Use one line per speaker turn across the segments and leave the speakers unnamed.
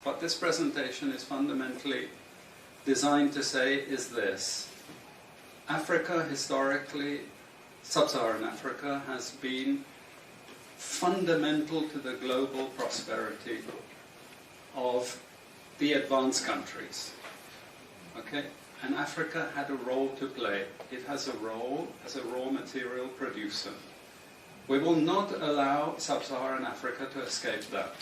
what this presentation is fundamentally designed to say is this. Africa, historically, Sub-Saharan Africa, has been fundamental to the global prosperity of the advanced countries. Okay? And Africa had a role to play. It has a role as a raw material producer. We will not allow Sub-Saharan Africa to escape that.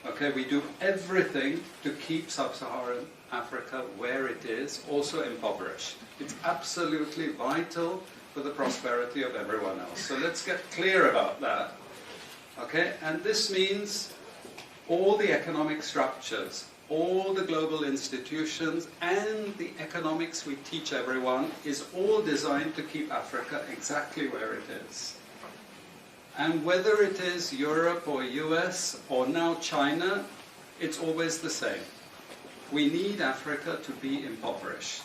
Okay, we do everything to keep Sub-Saharan Africa where it is, also impoverished. It's absolutely vital for the prosperity of everyone else. So let's get clear about that. Okay, and this means all the economic structures, all the global institutions, and the economics we teach everyone is all designed to keep Africa exactly where it is. And whether it is Europe or US or now China, it's always the same. We need Africa to be impoverished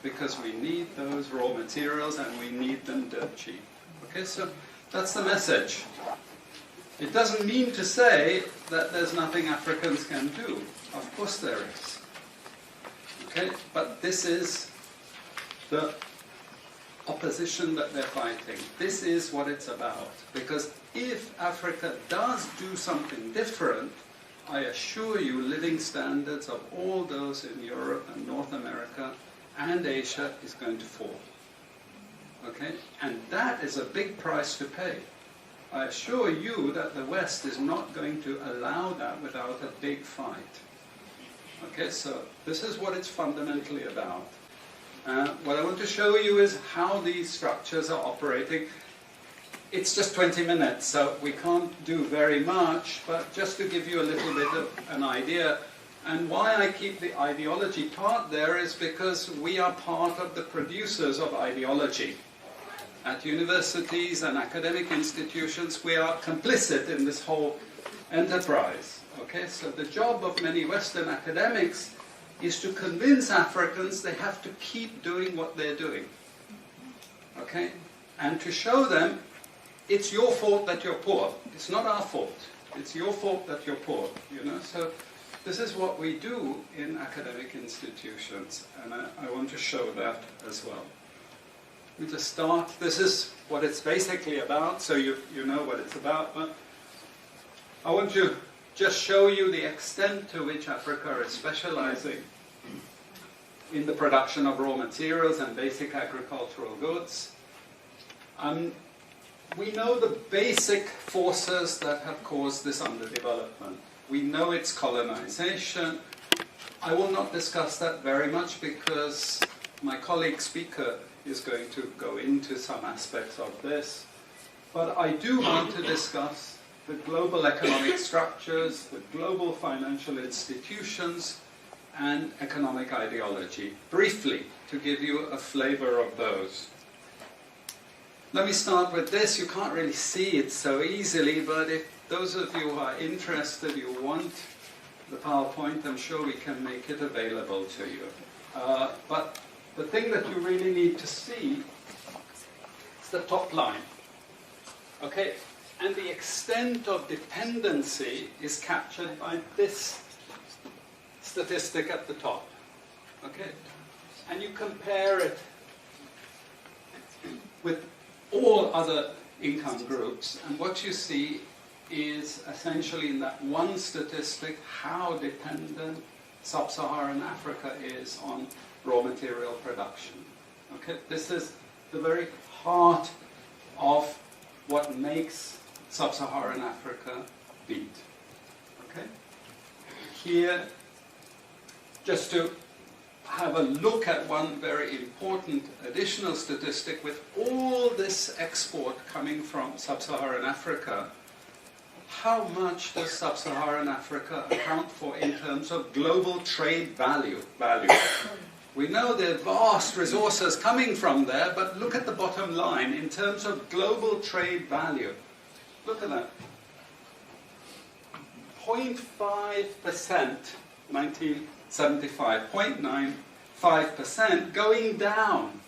because we need those raw materials and we need them dirt cheap. Okay, so that's the message. It doesn't mean to say that there's nothing Africans can do. Of course there is. Okay, but this is the opposition that they're fighting. This is what it's about. Because if Africa does do something different, I assure you living standards of all those in Europe and North America and Asia is going to fall. Okay? And that is a big price to pay. I assure you that the West is not going to allow that without a big fight. Okay, so this is what it's fundamentally about. What I want to show you is how these structures are operating. It's just 20 minutes, so we can't do very much, but just to give you a little bit of an idea. And why I keep the ideology part there is because we are part of the producers of ideology. At universities and academic institutions, we are complicit in this whole enterprise. Okay, so the job of many Western academics is to convince Africans they have to keep doing what they're doing. Okay, and to show them it's your fault that you're poor. It's not our fault. It's your fault that you're poor. You know, so this is what we do in academic institutions, and I want to show that as well. Let me just start. This is what it's basically about, so you know what it's about. But I want to just show you the extent to which Africa is specializing in the production of raw materials and basic agricultural goods. We know the basic forces that have caused this underdevelopment. We know it's colonization. I will not discuss that very much because my colleague speaker is going to go into some aspects of this. But I do want to discuss the global economic structures, the global financial institutions, and economic ideology, briefly, to give you a flavor of those. Let me start with this. You can't really see it so easily, but if those of you who are interested, you want the PowerPoint, I'm sure we can make it available to you. But the thing that you really need to see is the top line. Okay? And the extent of dependency is captured by this statistic at the top. Okay? And you compare it with all other income groups, and what you see is essentially in that one statistic how dependent Sub-Saharan Africa is on raw material production. Okay? This is the very heart of what makes Sub-Saharan Africa beat. Okay? Here, just to have a look at one very important additional statistic, with all this export coming from Sub-Saharan Africa, how much does Sub-Saharan Africa account for in terms of global trade value? We know there are vast resources coming from there, but look at the bottom line in terms of global trade value. Look at that. 0.5%, 1975, 0.95%, going down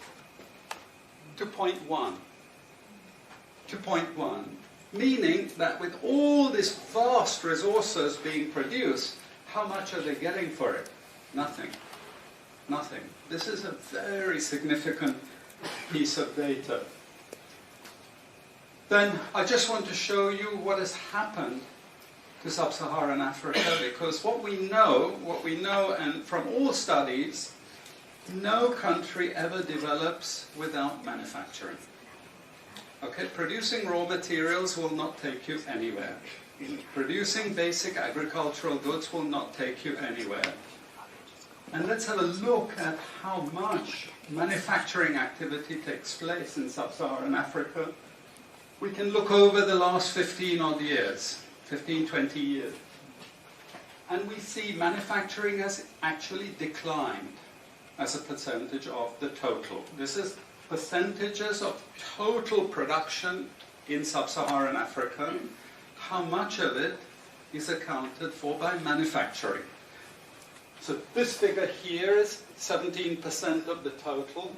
to 0.1. To 0.1. Meaning that with all these vast resources being produced, How much are they getting for it? Nothing. Nothing. This is a very significant piece of data. Then I just want to show you what has happened to Sub-Saharan Africa, because what we know, and from all studies, no country ever develops without manufacturing. Okay, producing raw materials will not take you anywhere. Producing basic agricultural goods will not take you anywhere. And let's have a look at how much manufacturing activity takes place in Sub-Saharan Africa. We can look over the last 15 odd years, 15, 20 years. And we see manufacturing has actually declined as a percentage of the total. This is percentages of total production in Sub-Saharan Africa. How much of it is accounted for by manufacturing? So this figure here is 17% of the total.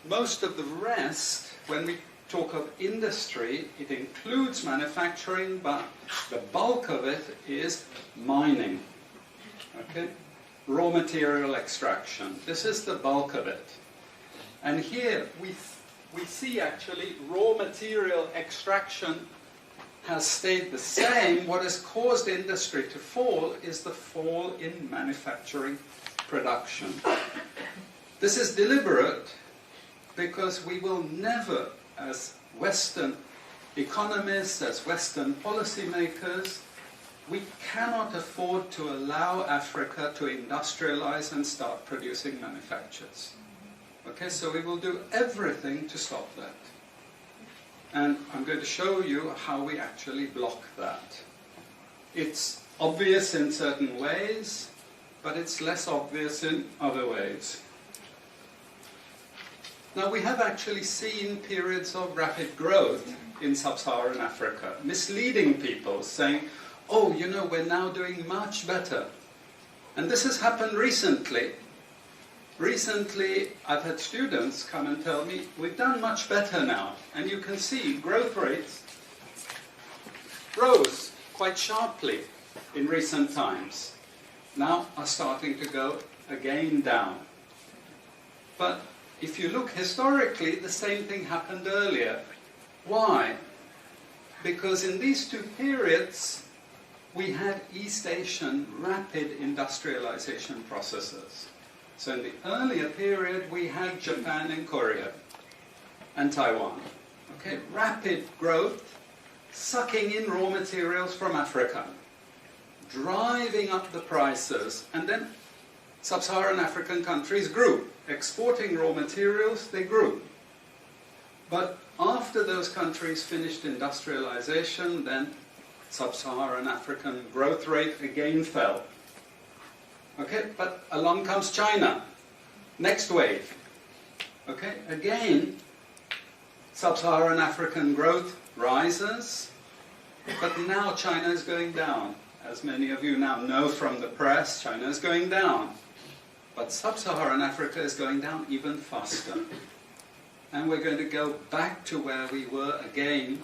Most of the rest, when we talk of industry, it includes manufacturing, but the bulk of it is mining. Okay? Raw material extraction. This is the bulk of it. And here we see actually raw material extraction has stayed the same. What has caused industry to fall is the fall in manufacturing production. This is deliberate because we will never, as Western economists, as Western policymakers, we cannot afford to allow Africa to industrialize and start producing manufactures. Okay, so we will do everything to stop that. And I'm going to show you how we actually block that. It's obvious in certain ways, but it's less obvious in other ways. Now, we have actually seen periods of rapid growth in Sub-Saharan Africa, misleading people, saying, oh, you know, we're now doing much better. And this has happened recently. Recently, I've had students come and tell me, we've done much better now. And you can see growth rates rose quite sharply in recent times. Now are starting to go again down. But if you look historically, the same thing happened earlier. Why? Because in these two periods, we had East Asian rapid industrialization processes. So in the earlier period, we had Japan and Korea and Taiwan. Okay, rapid growth, sucking in raw materials from Africa, driving up the prices, and then Sub-Saharan African countries grew. Exporting raw materials, they grew. But after those countries finished industrialization, then Sub-Saharan African growth rate again fell. Okay, but along comes China. Next wave. Okay, again, Sub-Saharan African growth rises, but now China is going down. As many of you now know from the press, China is going down. But Sub-Saharan Africa is going down even faster. And we're going to go back to where we were again,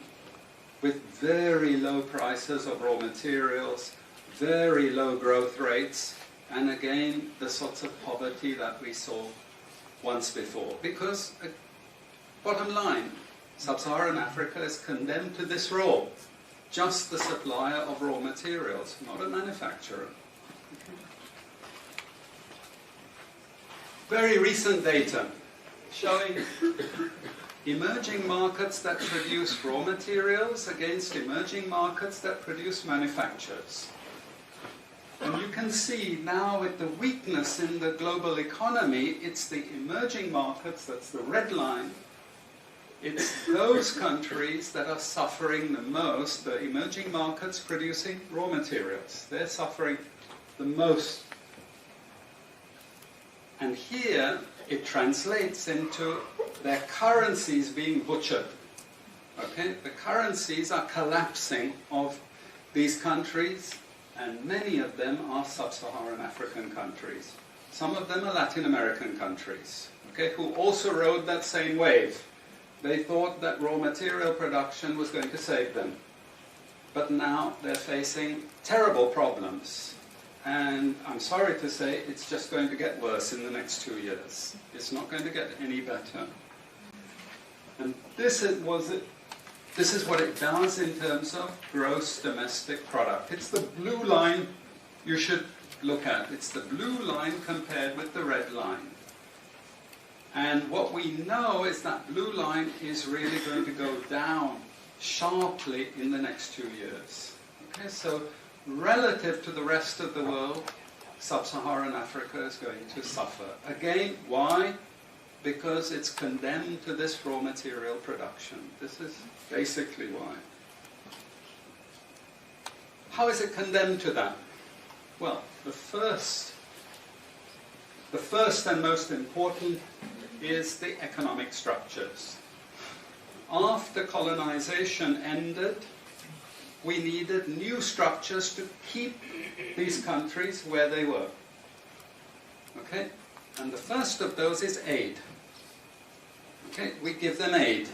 with very low prices of raw materials, very low growth rates, and again, the sorts of poverty that we saw once before. Because, bottom line, Sub-Saharan Africa is condemned to this role. Just the supplier of raw materials, not a manufacturer. Very recent data showing emerging markets that produce raw materials against emerging markets that produce manufactures. And you can see now with the weakness in the global economy, it's the emerging markets, that's the red line, it's those countries that are suffering the most, the emerging markets producing raw materials. They're suffering the most. And here it translates into their currencies being butchered. Okay? The currencies are collapsing of these countries, and many of them are Sub-Saharan African countries. Some of them are Latin American countries, okay, who also rode that same wave. They thought that raw material production was going to save them. But now they're facing terrible problems. And I'm sorry to say, it's just going to get worse in the next 2 years. It's not going to get any better. And this is what it does in terms of gross domestic product. It's the blue line you should look at. It's the blue line compared with the red line. And what we know is that blue line is really going to go down sharply in the next 2 years. Okay, so relative to the rest of the world, Sub-Saharan Africa is going to suffer. Again, why? Because it's condemned to this raw material production. This is basically why. How is it condemned to that? Well, the first and most important is the economic structures. After colonization ended, we needed new structures to keep these countries where they were. Okay? And the first of those is aid. Okay? We give them aid.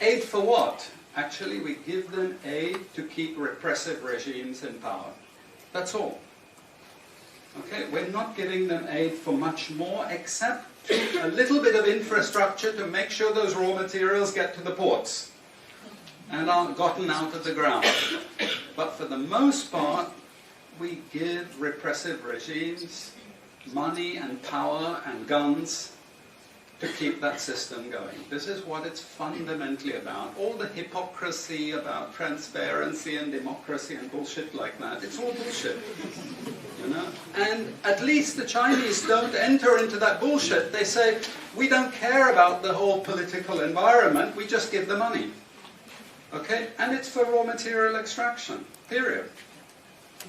Aid for what? Actually, we give them aid to keep repressive regimes in power. That's all. Okay? We're not giving them aid for much more, except a little bit of infrastructure to make sure those raw materials get to the ports and are gotten out of the ground. But for the most part, we give repressive regimes money and power and guns to keep that system going. This is what it's fundamentally about. All the hypocrisy about transparency and democracy and bullshit like that, it's all bullshit. You know? And at least the Chinese don't enter into that bullshit. They say, we don't care about the whole political environment, we just give the money. Okay? And it's for raw material extraction, period.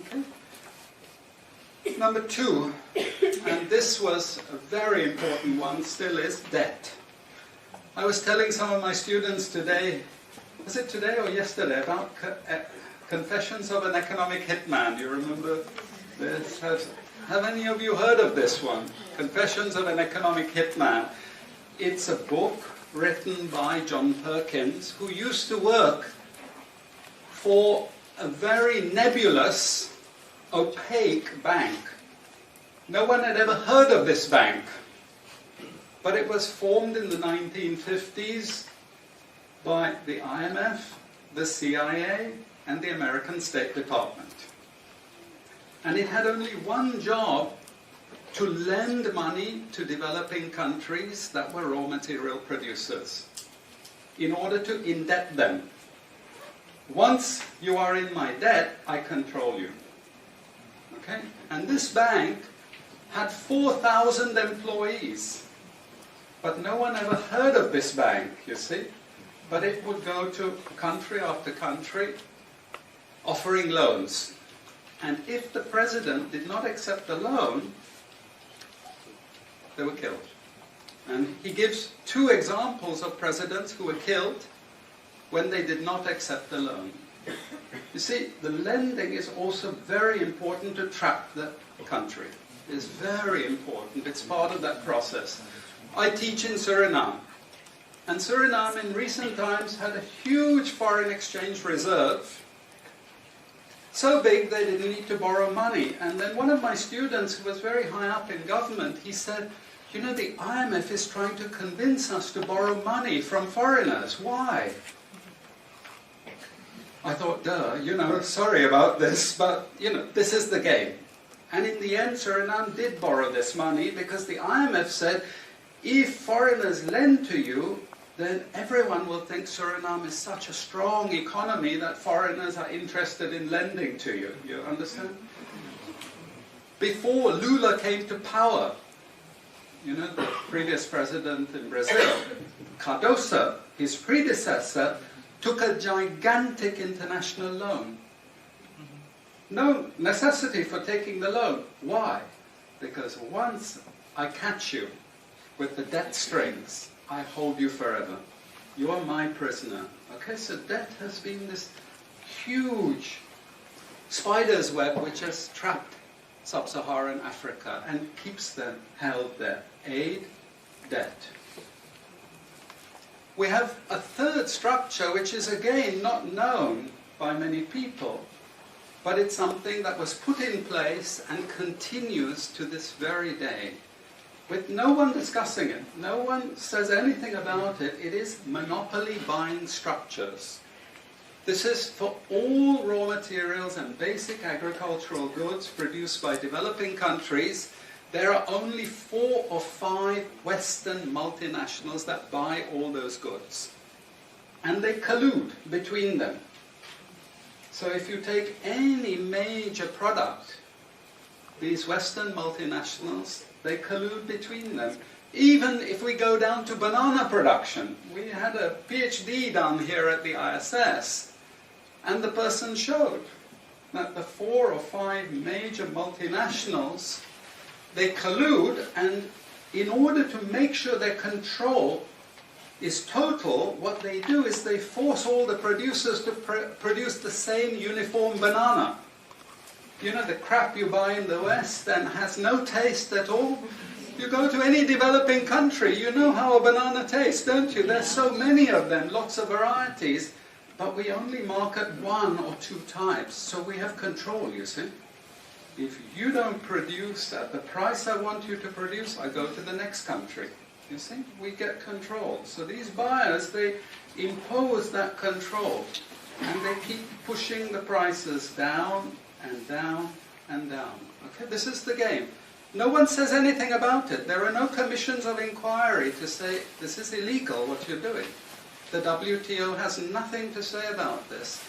Okay? Number 2, and this was a very important one, still is debt. I was telling some of my students today, was it today or yesterday, about Confessions of an Economic Hitman. You remember this? Have any of you heard of this one? Confessions of an Economic Hitman. It's a book written by John Perkins, who used to work for a very nebulous, opaque bank. No one had ever heard of this bank, but it was formed in the 1950s by the IMF, the CIA, and the American State Department. And it had only one job: to lend money to developing countries that were raw material producers in order to indebt them. Once you are in my debt, I control you. Okay? And this bank had 4,000 employees. But no one ever heard of this bank, you see. But it would go to country after country offering loans. And if the president did not accept the loan, they were killed. And he gives 2 examples of presidents who were killed when they did not accept the loan. You see, the lending is also very important to trap the country. It's very important. It's part of that process. I teach in Suriname. And Suriname in recent times had a huge foreign exchange reserve. So big they didn't need to borrow money. And then one of my students, who was very high up in government, he said, you know, the IMF is trying to convince us to borrow money from foreigners. Why? I thought, duh, you know, sorry about this, but, you know, this is the game. And in the end, Suriname did borrow this money because the IMF said, if foreigners lend to you, then everyone will think Suriname is such a strong economy that foreigners are interested in lending to you. You understand? Before Lula came to power, you know, the previous president in Brazil, Cardoso, his predecessor, took a gigantic international loan. No necessity for taking the loan. Why? Because once I catch you with the debt strings, I hold you forever. You are my prisoner. Okay, so debt has been this huge spider's web which has trapped Sub-Saharan Africa and keeps them held there. Aid, debt. We have a third structure which is again not known by many people, but it's something that was put in place and continues to this very day, with no one discussing it. No one says anything about it. It is monopoly buying structures. This is for all raw materials and basic agricultural goods produced by developing countries. There are only 4 or 5 Western multinationals that buy all those goods. And they collude between them. So if you take any major product, these Western multinationals, they collude between them. Even if we go down to banana production, we had a PhD done here at the ISS, and the person showed that the 4 or 5 major multinationals, they collude, and in order to make sure their control is total, what they do is they force all the producers to produce the same uniform banana. You know, the crap you buy in the West and has no taste at all. You go to any developing country, you know how a banana tastes, don't you? There's so many of them, lots of varieties, but we only market 1 or 2 types, so we have control, you see. If you don't produce at the price I want you to produce, I go to the next country. You see, we get control. So these buyers, they impose that control, and they keep pushing the prices down and down and down. Okay, this is the game. No one says anything about it. There are no commissions of inquiry to say, this is illegal, what you're doing. The WTO has nothing to say about this.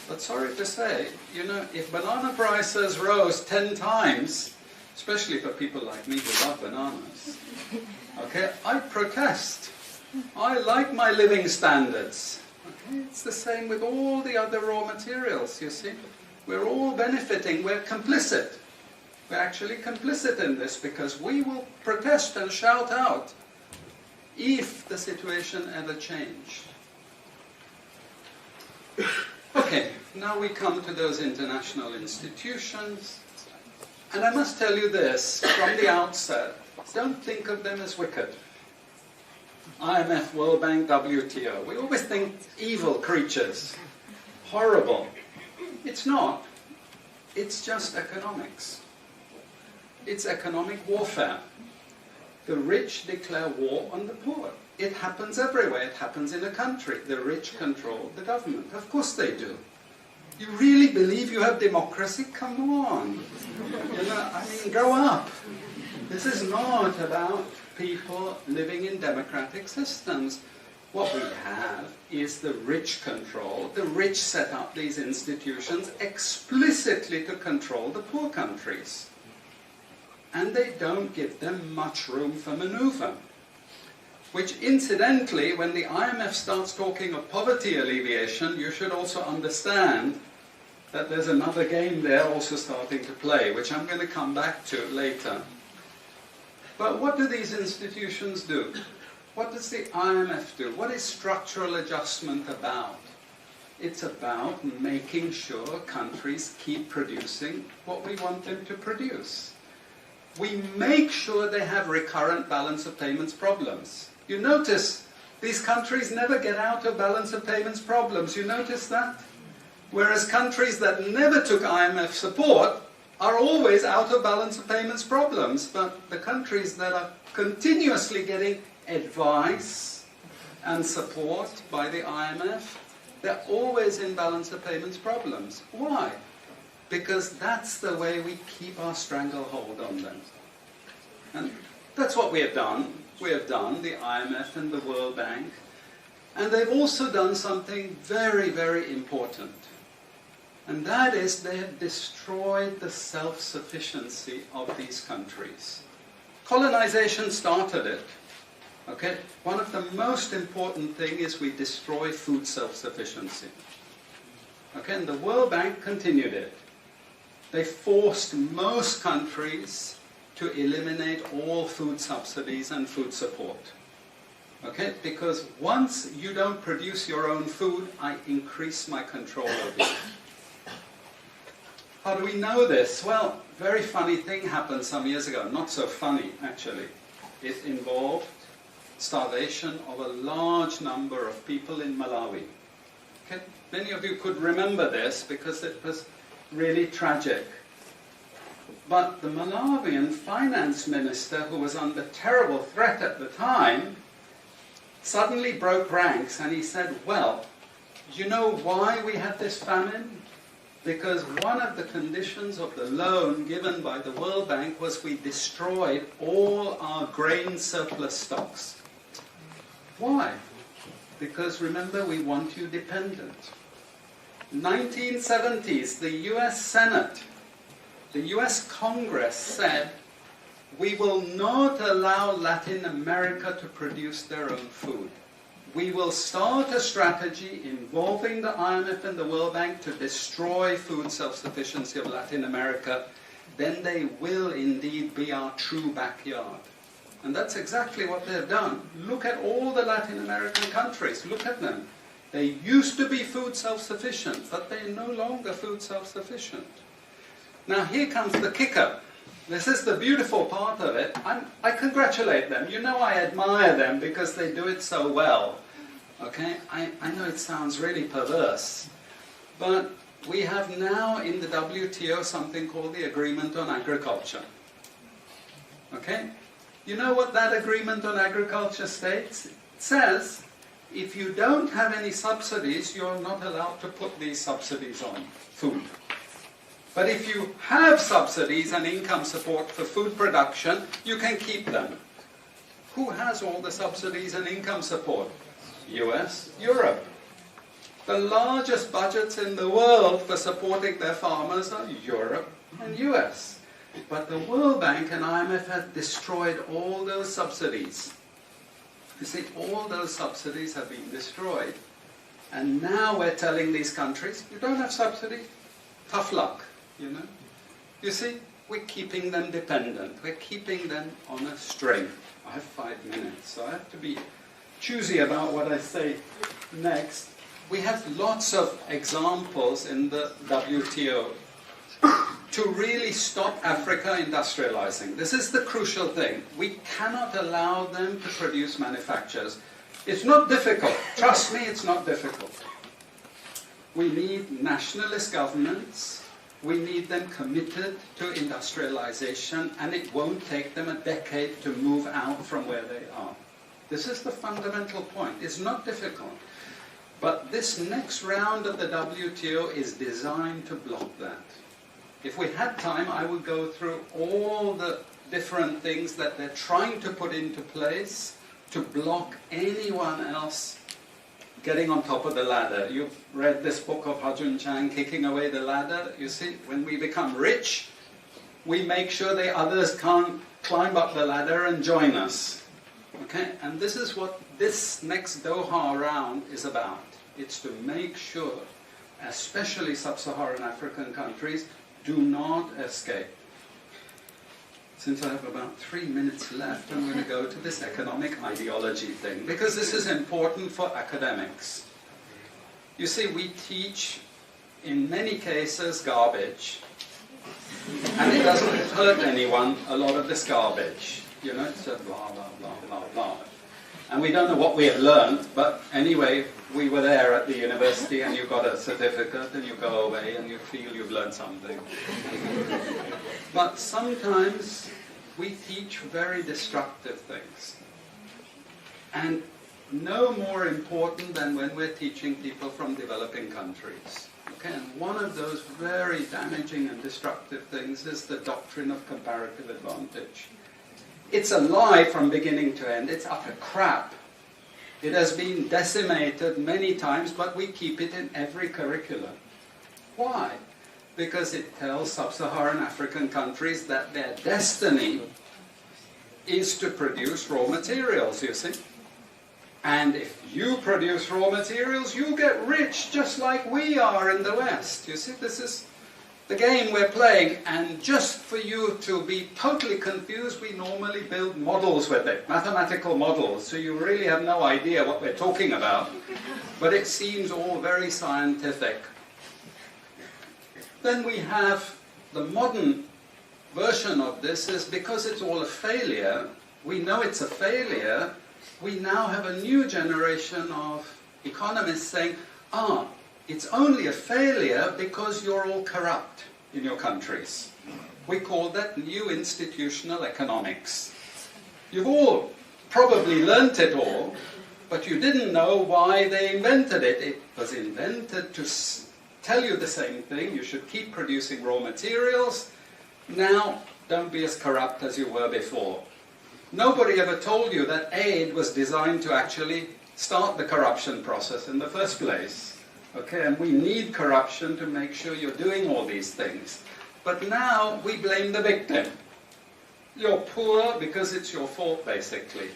But sorry to say, you know, if banana prices rose 10 times, especially for people like me who love bananas, okay, I protest. I like my living standards. Okay, it's the same with all the other raw materials, you see. We're all benefiting, we're complicit. We're actually complicit in this because we will protest and shout out if the situation ever changed. Okay, now we come to those international institutions. And I must tell you this, from the outset, don't think of them as wicked. IMF, World Bank, WTO. We always think evil creatures, horrible. It's not. It's just economics. It's economic warfare. The rich declare war on the poor. It happens everywhere. It happens in a country. The rich control the government. Of course they do. You really believe you have democracy? Come on. You know, I mean, grow up. This is not about people living in democratic systems. What we have is the rich control. The rich set up these institutions explicitly to control the poor countries. And they don't give them much room for maneuver. Which incidentally, when the IMF starts talking of poverty alleviation, you should also understand that there's another game there also starting to play, which I'm going to come back to later. But what do these institutions do? What does the IMF do? What is structural adjustment about? It's about making sure countries keep producing what we want them to produce. We make sure they have recurrent balance of payments problems. You notice these countries never get out of balance of payments problems. You notice that? Whereas countries that never took IMF support are always out of balance of payments problems. But the countries that are continuously getting advice and support by the IMF, they're always in balance of payments problems. Why? Because that's the way we keep our stranglehold on them. And that's what we have done. We have done, the IMF and the World Bank. And they've also done something very, very important. And that is they have destroyed the self-sufficiency of these countries. Colonization started it. Okay? One of the most important things is we destroy food self-sufficiency. Okay? And the World Bank continued it. They forced most countries to eliminate all food subsidies and food support. Okay? Because once you don't produce your own food, I increase my control over you. How do we know this? Well, very funny thing happened some years ago. Not so funny, actually. It involved starvation of a large number of people in Malawi. Okay? Many of you could remember this because it was really tragic. But the Malawian finance minister, who was under terrible threat at the time, suddenly broke ranks and he said, well, you know why we had this famine? Because one of the conditions of the loan given by the World Bank was we destroyed all our grain surplus stocks. Why? Because remember, we want you dependent. 1970s, the US Senate, the US Congress said, we will not allow Latin America to produce their own food. We will start a strategy involving the IMF and the World Bank to destroy food self-sufficiency of Latin America. Then they will indeed be our true backyard. And that's exactly what they've done. Look at all the Latin American countries. Look at them. They used to be food self-sufficient, but they're no longer food self-sufficient. Now here comes the kicker. This is the beautiful part of it. I congratulate them. You know, I admire them because they do it so well. Okay? I know it sounds really perverse, but we have now in the WTO something called the Agreement on Agriculture. Okay? You know what that Agreement on Agriculture states? It says, if you don't have any subsidies, you're not allowed to put these subsidies on food. But if you have subsidies and income support for food production, you can keep them. Who has all the subsidies and income support? US, Europe. The largest budgets in the world for supporting their farmers are Europe and US. But the World Bank and IMF have destroyed all those subsidies. You see, all those subsidies have been destroyed. And now we're telling these countries, you don't have subsidies, tough luck, you know. You see, we're keeping them dependent. We're keeping them on a string. I have 5 minutes, so I have to be choosy about what I say next. We have lots of examples in the WTO to really stop Africa industrializing. This is the crucial thing. We cannot allow them to produce manufacturers. It's not difficult. Trust me, it's not difficult. We need nationalist governments. We need them committed to industrialization, and it won't take them a decade to move out from where they are. This is the fundamental point. It's not difficult. But this next round of the WTO is designed to block that. If we had time, I would go through all the different things that they're trying to put into place to block anyone else getting on top of the ladder. You've read this book of Hajun Chang, Kicking Away the Ladder. You see, when we become rich, we make sure the others can't climb up the ladder and join us. Okay? And this is what this next Doha round is about. It's to make sure, especially Sub-Saharan African countries, do not escape. Since I have about 3 minutes left, I'm going to go to this economic ideology thing, because this is important for academics. You see, we teach, in many cases, garbage, and it doesn't hurt anyone, a lot of this garbage. You know, it's a blah, blah, blah, blah, blah. And we don't know what we have learned, but anyway, we were there at the university and you got a certificate and you go away and you feel you've learned something. But sometimes we teach very destructive things. And no more important than when we're teaching people from developing countries. Okay? And one of those very damaging and destructive things is the doctrine of comparative advantage. It's a lie from beginning to end. It's utter crap. It has been decimated many times, but we keep it in every curriculum. Why? Because it tells Sub-Saharan African countries that their destiny is to produce raw materials, you see. And if you produce raw materials, you get rich just like we are in the West. You see, this is the game we're playing, and just for you to be totally confused, we normally build models with it, mathematical models, so you really have no idea what we're talking about, but it seems all very scientific. Then we have the modern version of this is because it's all a failure, we know it's a failure, we now have a new generation of economists saying, It's only a failure because you're all corrupt in your countries. We call that new institutional economics. You've all probably learnt it all, but you didn't know why they invented it. It was invented to tell you the same thing. You should keep producing raw materials. Now, don't be as corrupt as you were before. Nobody ever told you that aid was designed to actually start the corruption process in the first place. Okay, and we need corruption to make sure you're doing all these things. But now we blame the victim. You're poor because it's your fault, basically.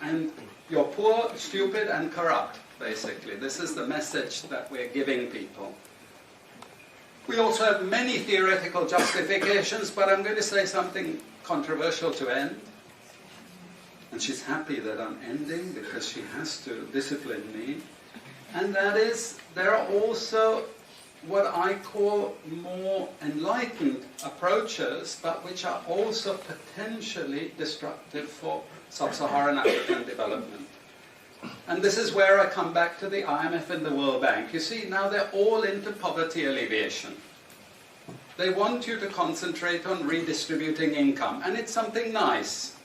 And you're poor, stupid, and corrupt, basically. This is the message that we're giving people. We also have many theoretical justifications, but I'm going to say something controversial to end. And she's happy that I'm ending because she has to discipline me. And that is, there are also what I call more enlightened approaches, but which are also potentially destructive for Sub-Saharan African development. And this is where I come back to the IMF and the World Bank. You see, now they're all into poverty alleviation. They want you to concentrate on redistributing income, and it's something nice.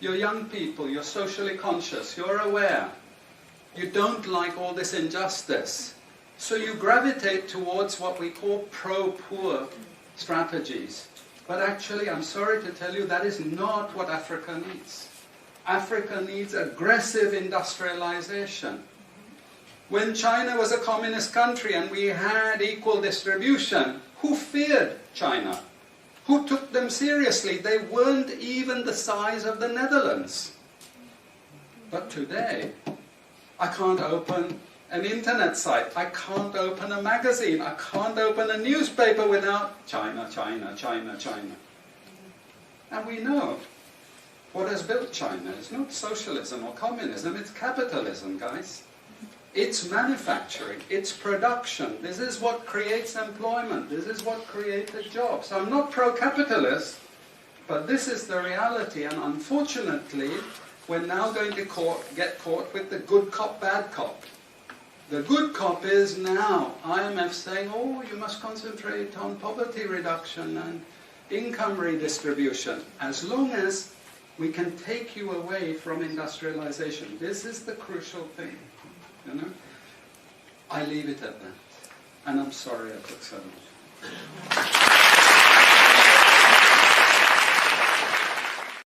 You're young people, you're socially conscious, you're aware. You don't like all this injustice. So you gravitate towards what we call pro-poor strategies. But actually, I'm sorry to tell you, that is not what Africa needs. Africa needs aggressive industrialization. When China was a communist country and we had equal distribution, who feared China? Who took them seriously? They weren't even the size of the Netherlands. But today, I can't open an internet site. I can't open a magazine. I can't open a newspaper without China, China, China, China. And we know what has built China. It's not socialism or communism, it's capitalism, guys. It's manufacturing, it's production. This is what creates employment. This is what created jobs. I'm not pro-capitalist, but this is the reality. And unfortunately, we're now going to get caught with the good cop, bad cop. The good cop is now IMF saying, oh, you must concentrate on poverty reduction and income redistribution, as long as we can take you away from industrialization. This is the crucial thing. You know? I leave it at that. And I'm sorry I took so much.